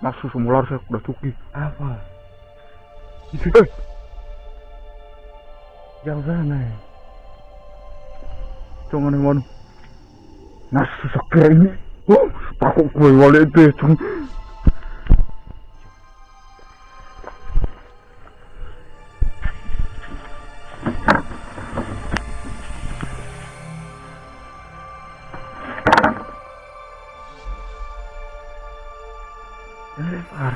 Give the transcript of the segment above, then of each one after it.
Nafsu semula saya udah cuki. Apa? Itu Yang sana ya? Jangan yang mana? Nafsu sekira ini. Takut gue wale itu ya, cung. Lempar.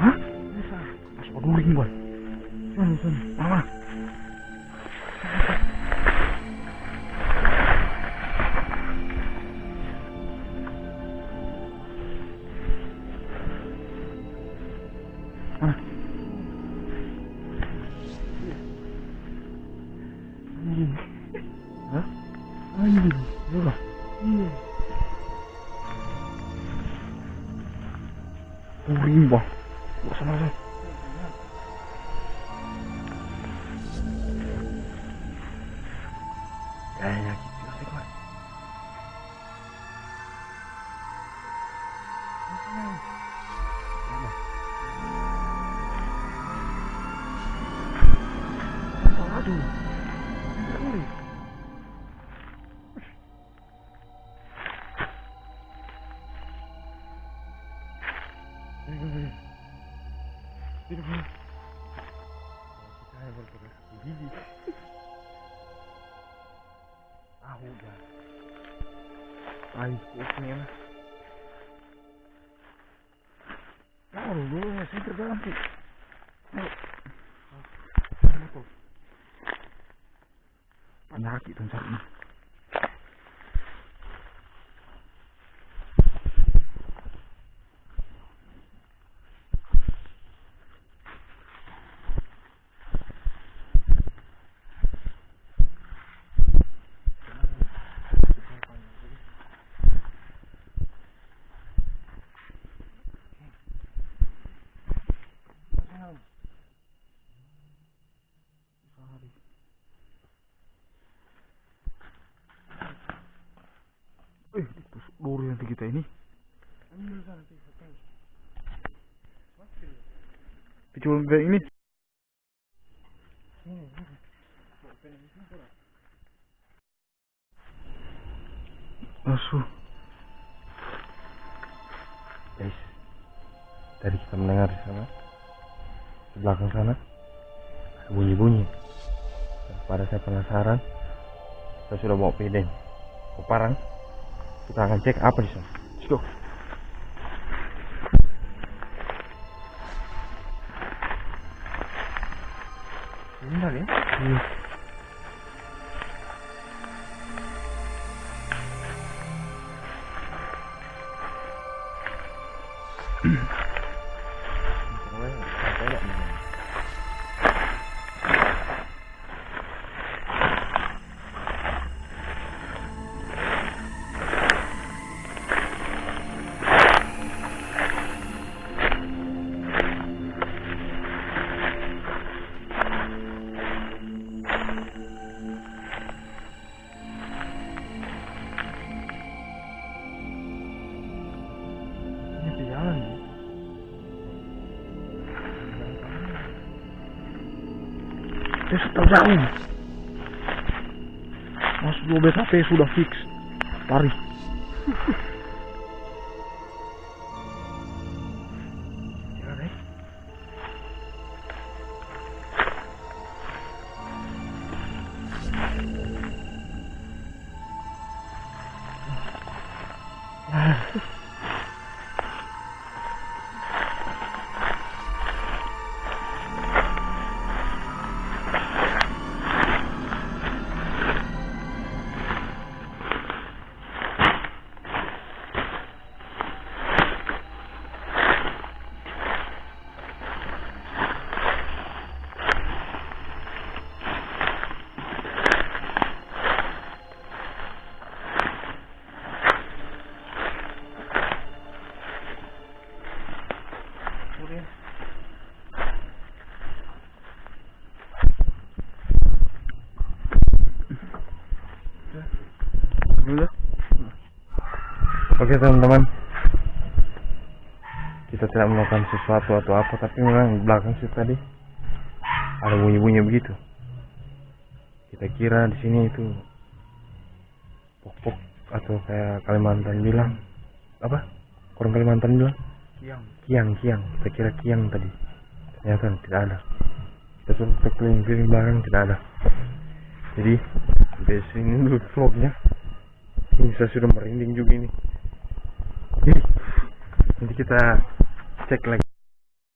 Hah? Mas peduling boy. Sana. Mana? Anjing. Hah? Anjing. Iya. Iya. Peduling boy. Gak sama saya. Kayaknya gitu sih, Pak. Aduh. Udah. Ay, kuatnya lah. Taruh dulu masih terganti. Penyakit dan sakit. Tusuk duri nanti kita ini. Piculan kayak ini. Asuh. Guys, tadi kita mendengar di sana, di belakang sana, ada bunyi-bunyi. Daripada saya penasaran, saya sudah bawa pedeng ke Parang. Kita akan cek apa di sana. Let's go. Benar ya? Iya. Ini jalan ya? Sudah jauh. Mas 2 BKP sudah fix. Lari. Jalan ya? Oke teman-teman, kita tidak melakukan sesuatu atau apa, tapi memang di belakang sih tadi ada bunyi-bunyi begitu. Kita kira di sini itu pok-pok atau kayak Kalimantan bilang apa? Orang Kalimantan bilang kiang. Kita kira kiang tadi. Ternyata tidak ada. Kita suruh keliling-keliling belakang, tidak ada. Jadi sampai sini dulu vlognya. Ini saya sudah merinding juga ini. Jadi nanti kita cek lagi.